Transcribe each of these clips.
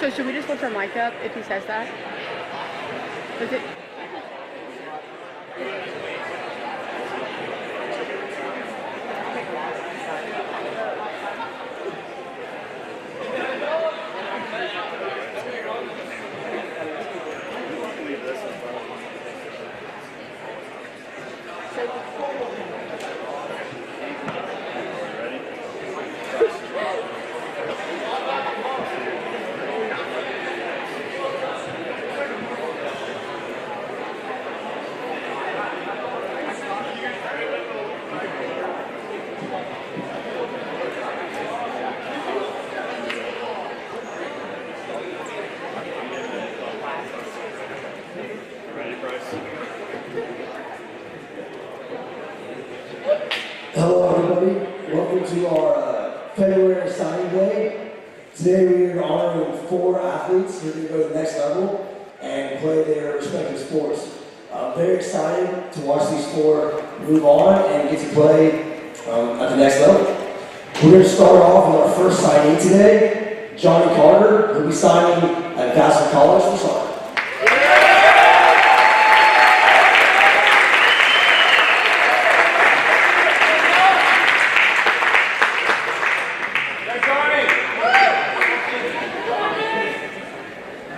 So should we just lift our mic up if he says that? Is it? Hello everybody, welcome to our February signing day. Today we are honoring 4 athletes who are going to go to the next level and play their respective sports. I'm very excited to watch these 4 move on and get to play at the next level. We're going to start off with our first signee today, Johnny Carter, who will be signing at Vassar College for soccer.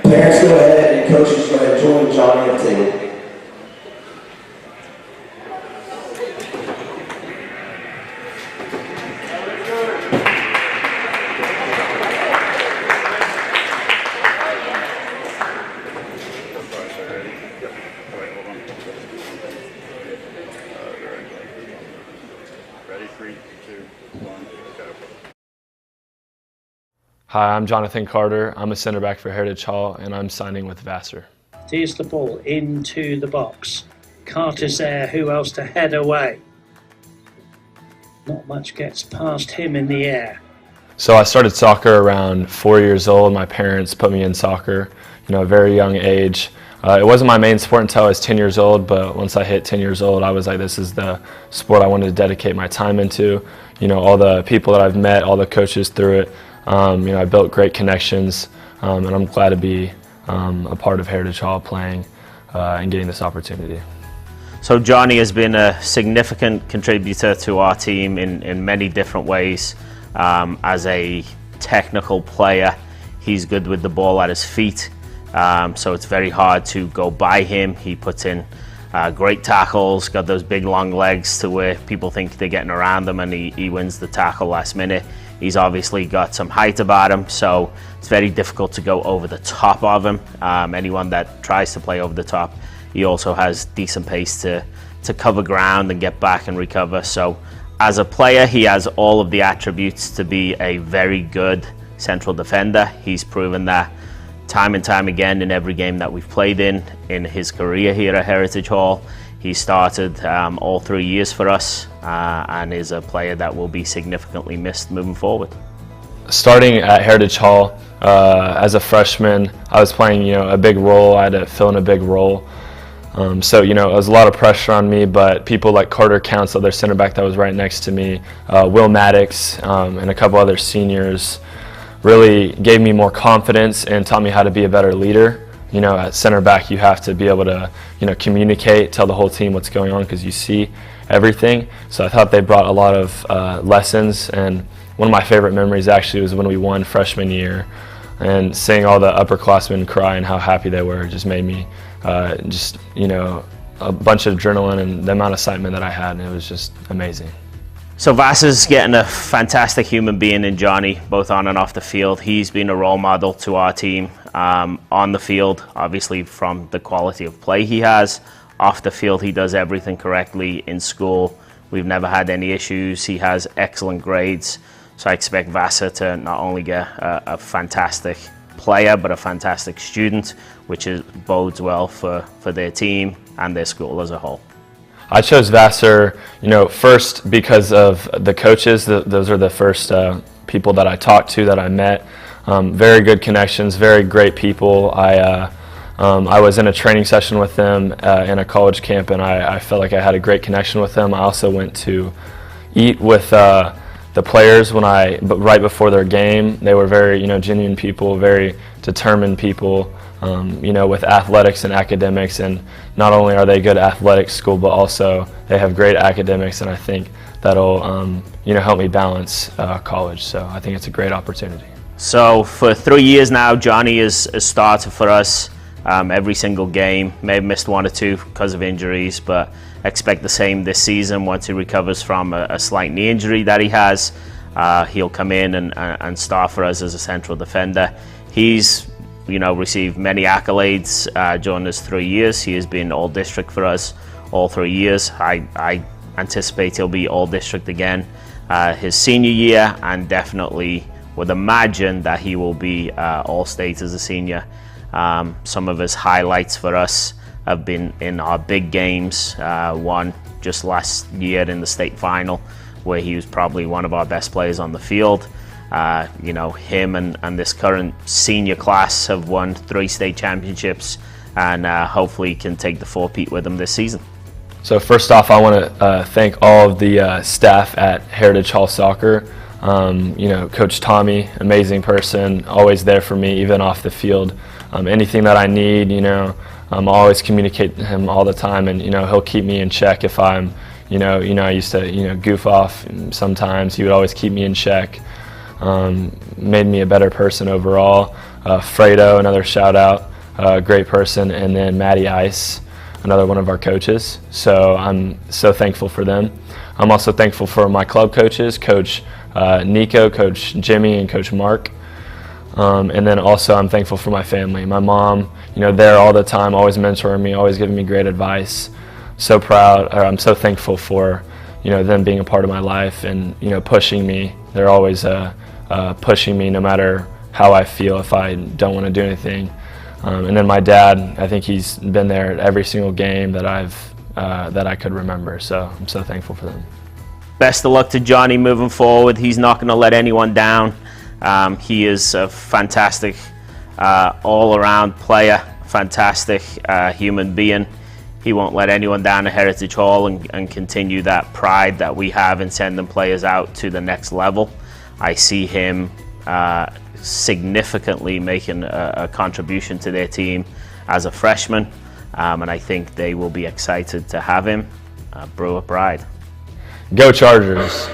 Parents, go ahead, and coaches, go ahead and join Johnny at the table. Ready, 3, 2, 1, go. Hi, I'm Jonathan Carter. I'm a center back for Heritage Hall, and I'm signing with Vassar. Here's the ball into the box. Carter's there, who else to head away? Not much gets past him in the air. So I started soccer around 4 years old. My parents put me in soccer, a very young age. It wasn't my main sport until I was 10 years old, but once I hit 10 years old, I was like, this is the sport I wanted to dedicate my time into. All the people that I've met, all the coaches through it. I built great connections, and I'm glad to be a part of Heritage Hall playing and getting this opportunity. So Johnny has been a significant contributor to our team in many different ways. As a technical player, he's good with the ball at his feet, so it's very hard to go by him. He puts in great tackles, got those big long legs to where people think they're getting around them, and he wins the tackle last minute. He's obviously got some height about him, so it's very difficult to go over the top of him. Anyone that tries to play over the top, he also has decent pace to cover ground and get back and recover. So as a player, he has all of the attributes to be a very good central defender. He's proven that time and time again in every game that we've played in his career here at Heritage Hall. He started all 3 years for us and is a player that will be significantly missed moving forward. Starting at Heritage Hall as a freshman, I was playing a big role. I had to fill in a big role. So it was a lot of pressure on me, but people like Carter Council, their center back that was right next to me, Will Maddox, and a couple other seniors really gave me more confidence and taught me how to be a better leader. At center back, you have to be able to, communicate, tell the whole team what's going on because you see everything. So I thought they brought a lot of lessons, and one of my favorite memories actually was when we won freshman year, and seeing all the upperclassmen cry and how happy they were just made me a bunch of adrenaline and the amount of excitement that I had, and it was just amazing. So Vassar's getting a fantastic human being in Johnny, both on and off the field. He's been a role model to our team on the field, obviously from the quality of play he has. Off the field, he does everything correctly. In school, we've never had any issues. He has excellent grades. So I expect Vassar to not only get a fantastic player, but a fantastic student, which bodes well for their team and their school as a whole. I chose Vassar, first because of the coaches. Those are the first people that I talked to, that I met. Very good connections, very great people. I was in a training session with them in a college camp, and I felt like I had a great connection with them. I also went to eat with the players, but right before their game, they were very, genuine people, very determined people, with athletics and academics. And not only are they good at athletics school, but also they have great academics. And I think that'll, help me balance college. So I think it's a great opportunity. So for 3 years now, Johnny has started for us every single game. May have missed 1 or 2 because of injuries, but expect the same this season. Once he recovers from a slight knee injury that he has, he'll come in and start for us as a central defender. He's received many accolades during his 3 years. He has been all-district for us all 3 years. I anticipate he'll be all-district again his senior year, and definitely would imagine that he will be all-state as a senior. Some of his highlights for us have been in our big games. One just last year in the state final, where he was probably one of our best players on the field. Him and this current senior class have won 3 state championships, and hopefully can take the 4-peat with them this season. So first off, I want to thank all of the staff at Heritage Hall Soccer. Coach Tommy, amazing person, always there for me, even off the field. Anything that I need, I'm always communicate to him all the time, and he'll keep me in check if I'm, I used to goof off sometimes. He would always keep me in check. Made me a better person overall. Fredo, another shout out, great person, and then Maddie Ice, another one of our coaches. So I'm so thankful for them. I'm also thankful for my club coaches, Coach Nico, Coach Jimmy, and Coach Mark. And then also I'm thankful for my family. My mom, there all the time, always mentoring me, always giving me great advice. So proud, I'm so thankful for, them being a part of my life and, pushing me. They're always pushing me no matter how I feel if I don't want to do anything. And then my dad, I think he's been there at every single game that I could remember. So I'm so thankful for them. Best of luck to Johnny moving forward. He's not going to let anyone down. He is a fantastic all-around player, fantastic human being. He won't let anyone down at Heritage Hall and continue that pride that we have in sending players out to the next level. I see him significantly making a contribution to their team as a freshman, and I think they will be excited to have him. Brewer pride. Go Chargers!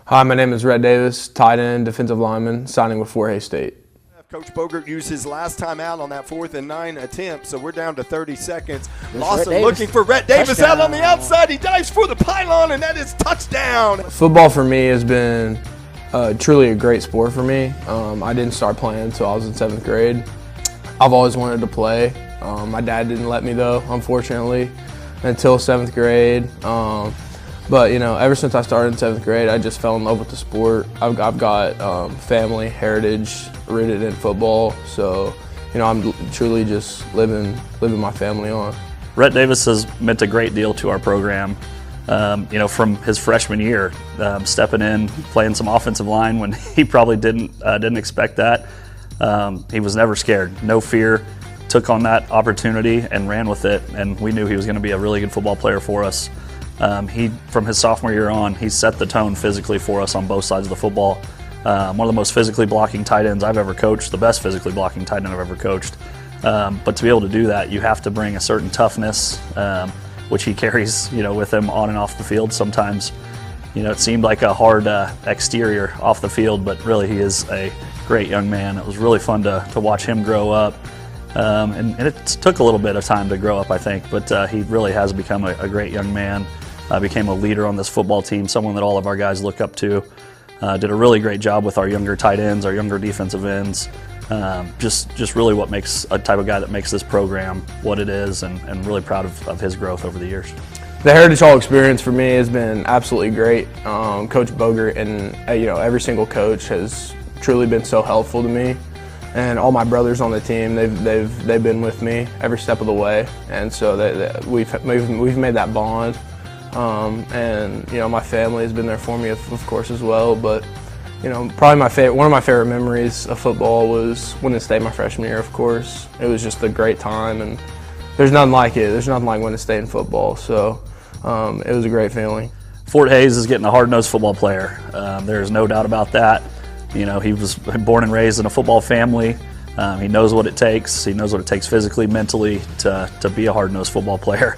Hi, my name is Rhett Davis, tight end, defensive lineman, signing with Fort Hays State. Coach Bogert used his last time out on that 4th and 9 attempt, so we're down to 30 seconds. Lawson looking for Rhett Davis out on the outside. He dives for the pylon, and that is touchdown. Football for me has been truly a great sport for me. I didn't start playing until I was in 7th grade. I've always wanted to play. My dad didn't let me, though, unfortunately, until 7th grade. But, ever since I started in 7th grade, I just fell in love with the sport. I've got family, heritage rooted in football. So, I'm truly just living my family on. Rhett Davis has meant a great deal to our program. From his freshman year, stepping in, playing some offensive line when he probably didn't expect that. He was never scared, no fear, took on that opportunity and ran with it. And we knew he was going to be a really good football player for us. From his sophomore year on, he set the tone physically for us on both sides of the football. One of the most physically blocking tight ends I've ever coached, the best physically blocking tight end I've ever coached. But to be able to do that, you have to bring a certain toughness, which he carries, with him on and off the field. Sometimes, it seemed like a hard exterior off the field, but really he is a great young man. It was really fun to watch him grow up. And it took a little bit of time to grow up, I think, but he really has become a great young man. Became a leader on this football team, someone that all of our guys look up to. Did a really great job with our younger tight ends, our younger defensive ends. Just really what makes a type of guy that makes this program what it is, and really proud of his growth over the years. The Heritage Hall experience for me has been absolutely great. Coach Bogert and every single coach has truly been so helpful to me, and all my brothers on the team, they've been with me every step of the way, and so we've made that bond. And my family has been there for me, of course, as well. But probably one of my favorite memories of football was winning state my freshman year. Of course, it was just a great time, and there's nothing like it. There's nothing like winning state in football. So it was a great feeling. Fort Hays is getting a hard-nosed football player. There's no doubt about that. He was born and raised in a football family. He knows what it takes. He knows what it takes physically, mentally to be a hard-nosed football player.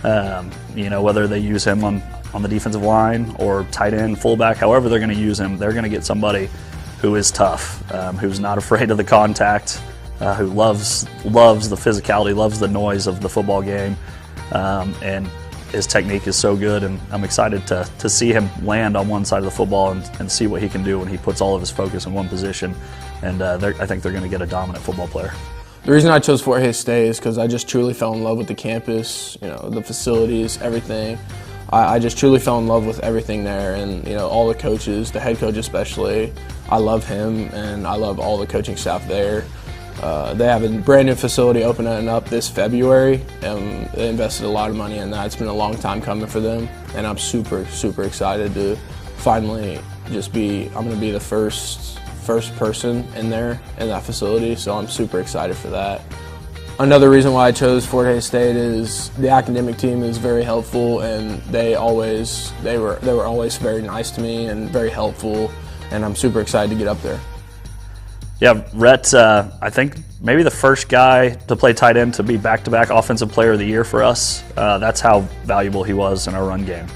Whether they use him on the defensive line or tight end, fullback, however they're going to use him, they're going to get somebody who is tough, who's not afraid of the contact, who loves the physicality, loves the noise of the football game, and his technique is so good, and I'm excited to see him land on one side of the football and see what he can do when he puts all of his focus in one position, and I think they're going to get a dominant football player. The reason I chose Fort Hays State is because I just truly fell in love with the campus, the facilities, everything. I just truly fell in love with everything there, and all the coaches, the head coach especially. I love him, and I love all the coaching staff there. They have a brand new facility opening up this February, and they invested a lot of money in that. It's been a long time coming for them, and I'm super, super excited to finally I'm going to be the first person in there in that facility, so I'm super excited for that. Another reason why I chose Fort Hays State is the academic team is very helpful, and they were always very nice to me and very helpful, and I'm super excited to get up there. Yeah, Rhett, I think maybe the first guy to play tight end to be back-to-back Offensive Player of the Year for us. That's how valuable he was in our run game.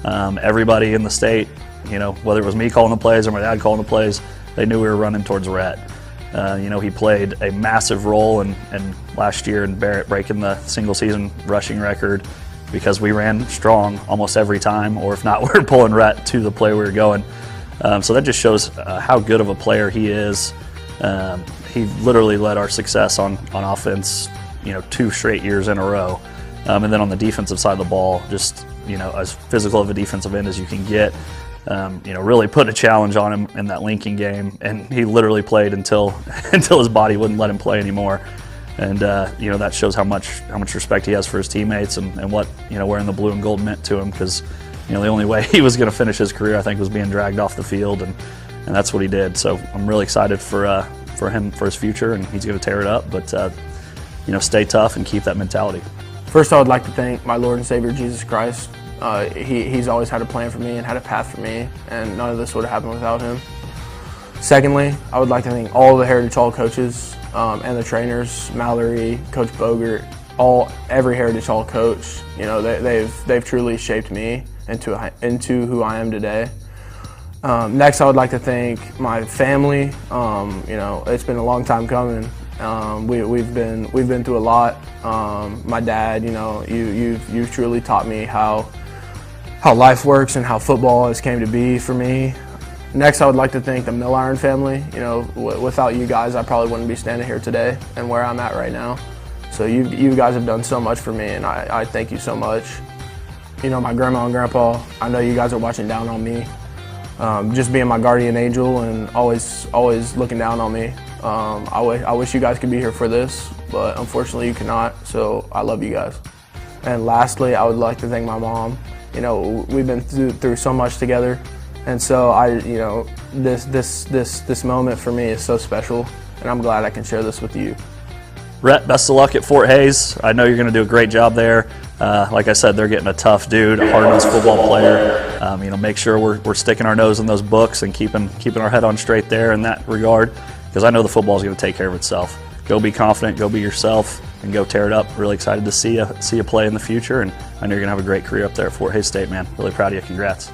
Everybody in the state, whether it was me calling the plays or my dad calling the plays, they knew we were running towards Rhett. He played a massive role in last year in Barrett breaking the single-season rushing record because we ran strong almost every time, or if not, we were pulling Rhett to the play we were going. So that just shows how good of a player he is. He literally led our success on offense, 2 straight years in a row. And then on the defensive side of the ball, just, as physical of a defensive end as you can get. Really put a challenge on him in that Lincoln game, and he literally played until his body wouldn't let him play anymore. And that shows how much respect he has for his teammates and what wearing the blue and gold meant to him, because the only way he was going to finish his career, I think, was being dragged off the field, and that's what he did. So I'm really excited for him, for his future, and he's going to tear it up. But stay tough and keep that mentality. First, I would like to thank my Lord and Savior Jesus Christ. He's always had a plan for me and had a path for me, and none of this would have happened without him. Secondly, I would like to thank all the Heritage Hall coaches and the trainers, Mallory, Coach Bogert, every Heritage Hall coach. They've truly shaped me into who I am today. Next, I would like to thank my family. It's been a long time coming. We've been through a lot. My dad, you've truly taught me how life works and how football has came to be for me. Next, I would like to thank the Milliron family. Without you guys, I probably wouldn't be standing here today and where I'm at right now. So you guys have done so much for me, and I thank you so much. My grandma and grandpa, I know you guys are watching down on me. Just being my guardian angel and always looking down on me. I wish you guys could be here for this, but unfortunately you cannot, so I love you guys. And lastly, I would like to thank my mom. We've been through so much together, and so this moment for me is so special, and I'm glad I can share this with you. Rhett, best of luck at Fort Hays. I know you're going to do a great job there. Like I said, they're getting a tough dude, a hard-nosed football player. Make sure we're sticking our nose in those books and keeping our head on straight there in that regard, because I know the football is going to take care of itself. go be confident, go be yourself, and go tear it up. Really excited to see you play in the future, and I know you're going to have a great career up there at Fort Hays State, man. Really proud of you. Congrats.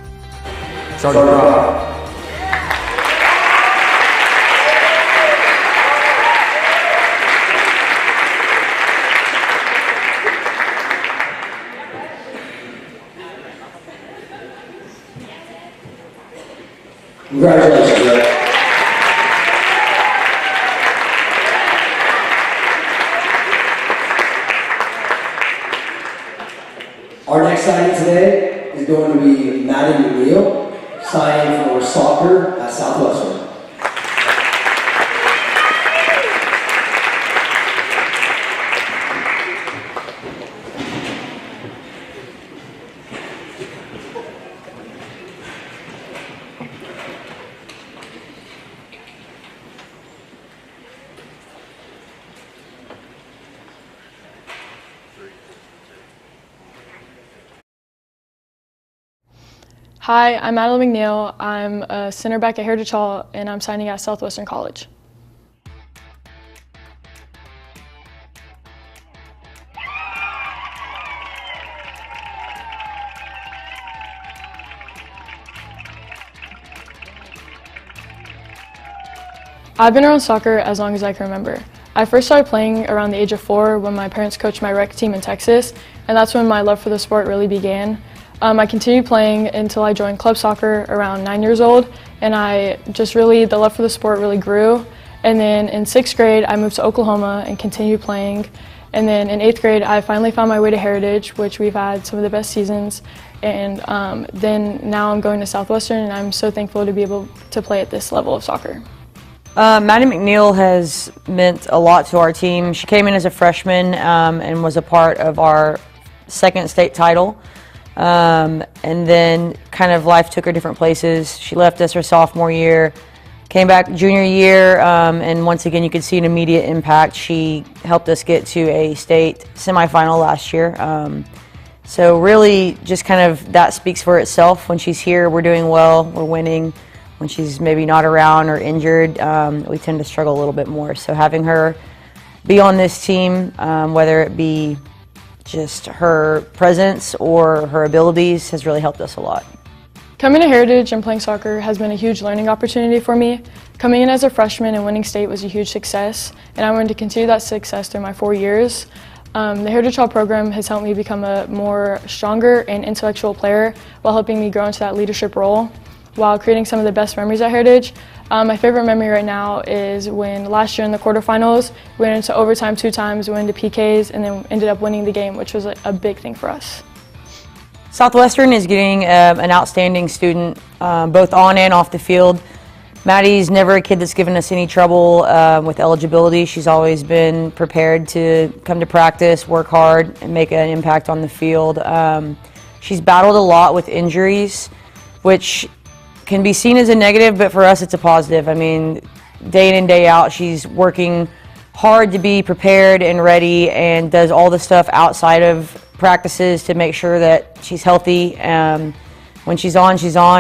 Congratulations, Rhett. Our next signing today is going to be Maddie McNeill, signing for soccer at Southwestern. Hi, I'm Maddie McNeill. I'm a center back at Heritage Hall, and I'm signing at Southwestern College. I've been around soccer as long as I can remember. I first started playing around the age of 4 when my parents coached my rec team in Texas, and that's when my love for the sport really began. I continued playing until I joined club soccer around 9 years old, and the love for the sport really grew. And then in 6th grade, I moved to Oklahoma and continued playing. And then in 8th grade, I finally found my way to Heritage, which we've had some of the best seasons. And then now I'm going to Southwestern, and I'm so thankful to be able to play at this level of soccer. Maddie McNeill has meant a lot to our team. She came in as a freshman and was a part of our 2nd state title. And then kind of life took her different places. She left us her sophomore year, came back junior year, and once again you could see an immediate impact. She helped us get to a state semifinal last year. So really just kind of that speaks for itself. When she's here, we're doing well, we're winning. When she's maybe not around or injured, we tend to struggle a little bit more. So having her be on this team, whether it be just her presence or her abilities, has really helped us a lot. Coming to Heritage and playing soccer has been a huge learning opportunity for me. Coming in as a freshman and winning state was a huge success, and I wanted to continue that success through my 4 years. The Heritage Hall program has helped me become a more stronger and intellectual player while helping me grow into that leadership role, while creating some of the best memories at Heritage. My favorite memory right now is when last year in the quarterfinals, we went into overtime 2 times, we went into PKs, and then ended up winning the game, which was a big thing for us. Southwestern is getting an outstanding student, both on and off the field. Maddie's never a kid that's given us any trouble with eligibility. She's always been prepared to come to practice, work hard, and make an impact on the field. She's battled a lot with injuries, which can be seen as a negative, but for us it's a positive. I mean, day in and day out, she's working hard to be prepared and ready and does all the stuff outside of practices to make sure that she's healthy. When she's on,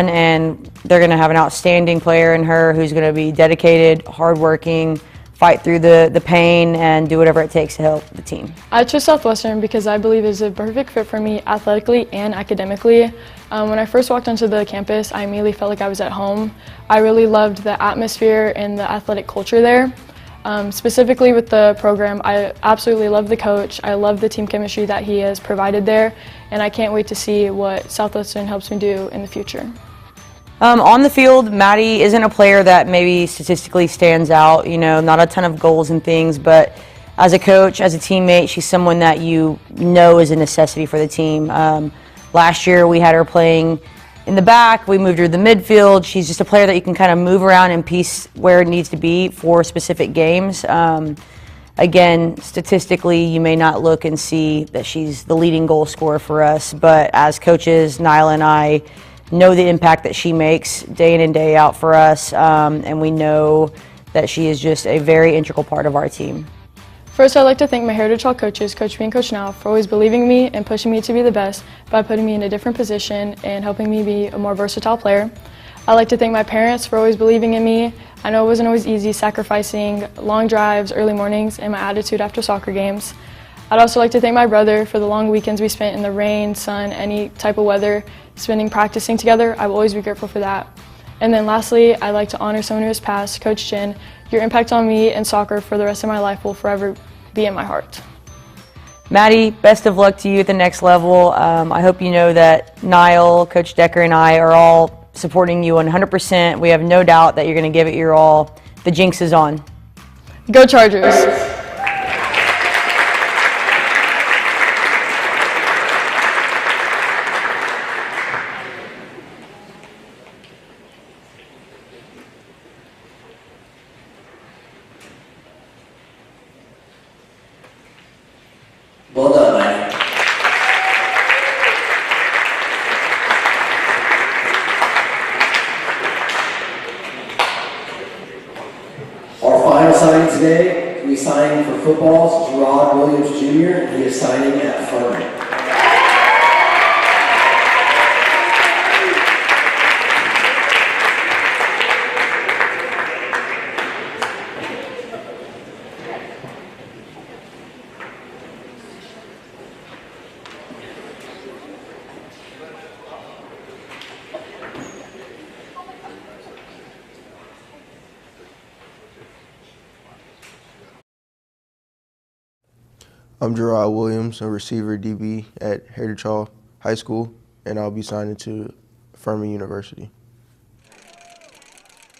and they're going to have an outstanding player in her who's going to be dedicated, hardworking, fight through the pain, and do whatever it takes to help the team. I chose Southwestern because I believe it's a perfect fit for me athletically and academically. When I first walked onto the campus, I immediately felt like I was at home. I really loved the atmosphere and the athletic culture there. Specifically with the program, I absolutely love the coach. I love the team chemistry that he has provided there, and I can't wait to see what Southwestern helps me do in the future. On the field, Maddie isn't a player that maybe statistically stands out, not a ton of goals and things, but as a coach, as a teammate, she's someone that you know is a necessity for the team. Last year we had her playing in the back, we moved her to the midfield. She's just a player that you can kind of move around and piece where it needs to be for specific games. Again, statistically, you may not look and see that she's the leading goal scorer for us, but as coaches, Nyla and I know the impact that she makes day in and day out for us, and we know that she is just a very integral part of our team. First, I'd like to thank my Heritage Hall coaches, Coach B and Coach Now, for always believing in me and pushing me to be the best by putting me in a different position and helping me be a more versatile player. I'd like to thank my parents for always believing in me. I know it wasn't always easy, sacrificing long drives, early mornings, and my attitude after soccer games. I'd also like to thank my brother for the long weekends we spent in the rain, sun, any type of weather, spending practicing together. I will always be grateful for that. And then lastly, I'd like to honor someone who has passed, Coach Chin. Your impact on me and soccer for the rest of my life will forever be in my heart. Maddie, best of luck to you at the next level. I hope you know that Niall, Coach Decker, and I are all supporting you 100%. We have no doubt that you're going to give it your all. The jinx is on. Go Chargers! Well done, Maddie. Our final signing today, we signed for footballs, Jerrod Williams Jr. He is signing at Furman. I'm Jerrod Williams, a receiver DB at Heritage Hall High School, and I'll be signing to Furman University.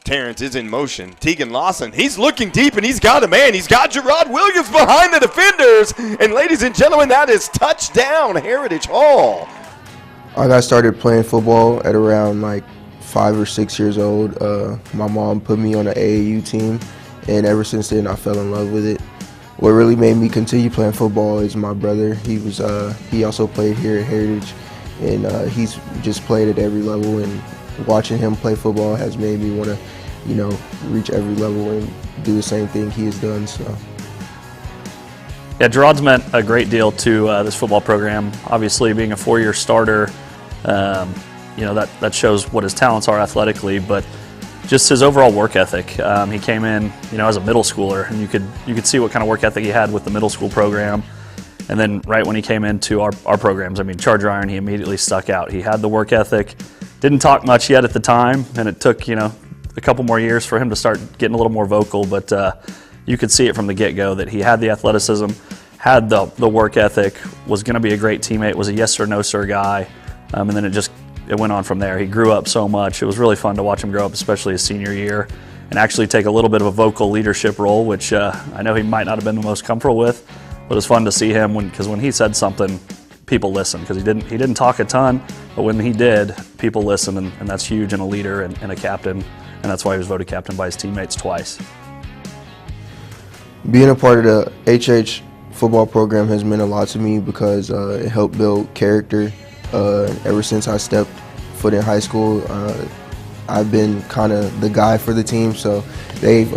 Terrence is in motion. Tegan Lawson, he's looking deep, and he's got a man. He's got Jerrod Williams behind the defenders. And ladies and gentlemen, that is touchdown, Heritage Hall. I got started playing football at around like 5 or 6 years old. My mom put me on an AAU team, and ever since then I fell in love with it. What really made me continue playing football is my brother. He also played here at Heritage, and he's just played at every level. And watching him play football has made me want to, reach every level and do the same thing he has done. So. Yeah, Jerrod's meant a great deal to this football program. Obviously, being a 4-year starter, that shows what his talents are athletically, but just his overall work ethic. He came in, as a middle schooler, and you could see what kind of work ethic he had with the middle school program. And then right when he came into our programs, Charger Iron, he immediately stuck out. He had the work ethic, didn't talk much yet at the time, and it took, a couple more years for him to start getting a little more vocal, but you could see it from the get-go that he had the athleticism, had the work ethic, was going to be a great teammate, was a yes or no sir guy, and then it went on from there. He grew up so much. It was really fun to watch him grow up, especially his senior year, and actually take a little bit of a vocal leadership role, which I know he might not have been the most comfortable with, but it's fun to see him because when he said something, people listened, because he didn't talk a ton, but when he did, people listened, and that's huge in a leader and a captain, and that's why he was voted captain by his teammates twice. Being a part of the HH football program has meant a lot to me because it helped build character. Ever since I stepped foot in high school, I've been kind of the guy for the team, so they've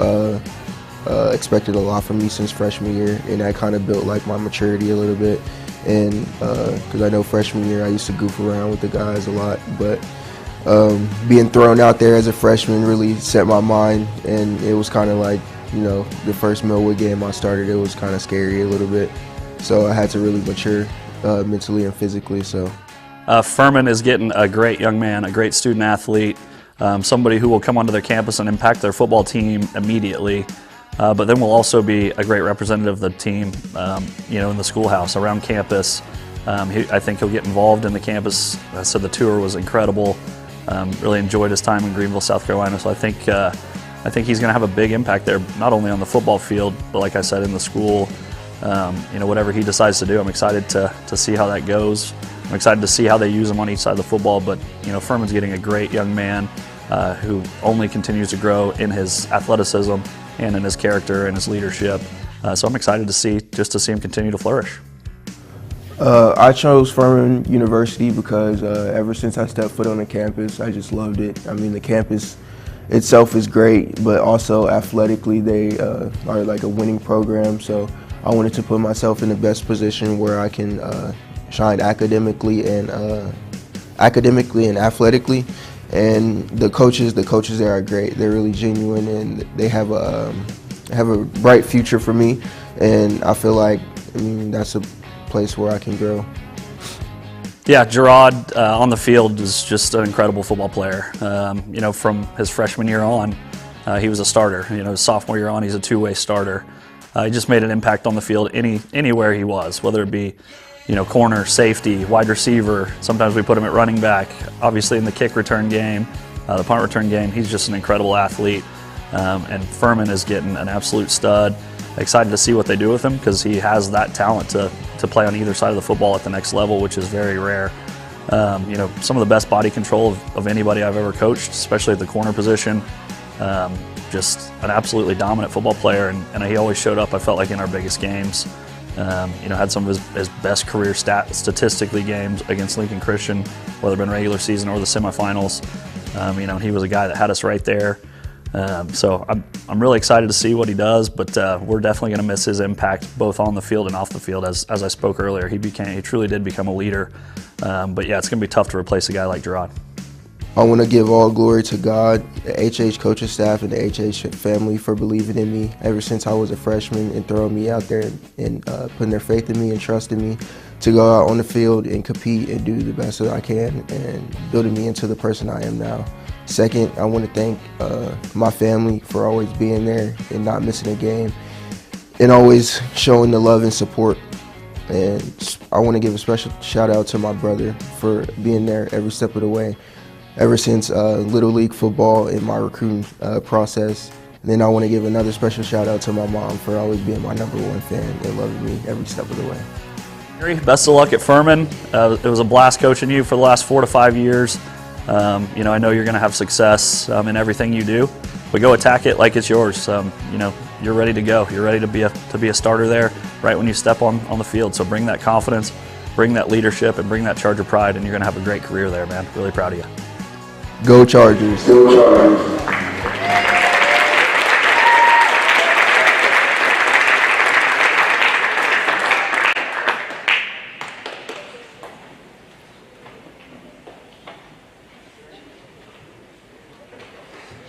expected a lot from me since freshman year, and that kind of built like my maturity a little bit. And because I know freshman year I used to goof around with the guys a lot, but being thrown out there as a freshman really set my mind, and it was kind of like, the first Millwood game I started, it was kind of scary a little bit, so I had to really mature mentally and physically. So Furman is getting a great young man, a great student athlete, somebody who will come onto their campus and impact their football team immediately, but then will also be a great representative of the team, in the schoolhouse, around campus. I think he'll get involved in the campus. So the tour was incredible. Really enjoyed his time in Greenville, South Carolina. So I think he's going to have a big impact there, not only on the football field, but like I said, in the school. Whatever he decides to do, I'm excited to see how that goes. I'm excited to see how they use him on each side of the football. But Furman's getting a great young man who only continues to grow in his athleticism and in his character and his leadership. So I'm excited to see him continue to flourish. I chose Furman University because ever since I stepped foot on the campus, I just loved it. The campus itself is great, but also athletically they are like a winning program. So I wanted to put myself in the best position where I can shine academically and athletically. And the coaches there are great. They're really genuine, and they have a bright future for me. And I feel like, that's a place where I can grow. Yeah, Jerrod on the field is just an incredible football player. From his freshman year on, he was a starter. His sophomore year on, he's a two-way starter. He just made an impact on the field anywhere he was, whether it be, corner, safety, wide receiver. Sometimes we put him at running back. Obviously in the kick return game, the punt return game, he's just an incredible athlete. And Furman is getting an absolute stud. Excited to see what they do with him because he has that talent to play on either side of the football at the next level, which is very rare. Some of the best body control of anybody I've ever coached, especially at the corner position. Just an absolutely dominant football player, and he always showed up, I felt like, in our biggest games. Had some of his best career statistically games against Lincoln Christian, whether it been regular season or the semifinals. He was a guy that had us right there. So I'm really excited to see what he does, but we're definitely going to miss his impact both on the field and off the field. As I spoke earlier, he truly did become a leader. But yeah, it's going to be tough to replace a guy like Jerrod. I want to give all glory to God, the HH coaching staff, and the HH family for believing in me ever since I was a freshman and throwing me out there and putting their faith in me and trusting me to go out on the field and compete and do the best that I can and building me into the person I am now. Second, I want to thank my family for always being there and not missing a game and always showing the love and support. And I want to give a special shout out to my brother for being there every step of the way, ever since Little League football and my recruiting process. And then I want to give another special shout out to my mom for always being my #1 fan and loving me every step of the way. Best of luck at Furman. It was a blast coaching you for the last 4 to 5 years. I know you're going to have success in everything you do, but go attack it like it's yours. You're ready to go. You're ready to be a starter there right when you step on the field. So bring that confidence, bring that leadership, and bring that Charger pride, and you're going to have a great career there, man. Really proud of you. Go Chargers. Go Chargers.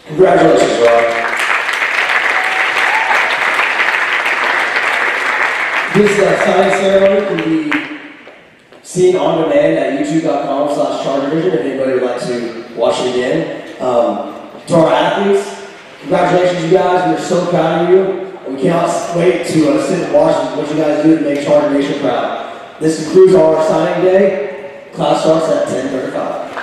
Congratulations, Rhett. This signing ceremony can be seen on demand at youtube.com/ChargerVision if anybody would like to watch it again. To our athletes, congratulations, you guys. We're so proud of you. We cannot wait to sit and watch what you guys do to make Charger Nation proud. This concludes our signing day. Class starts at 10:35.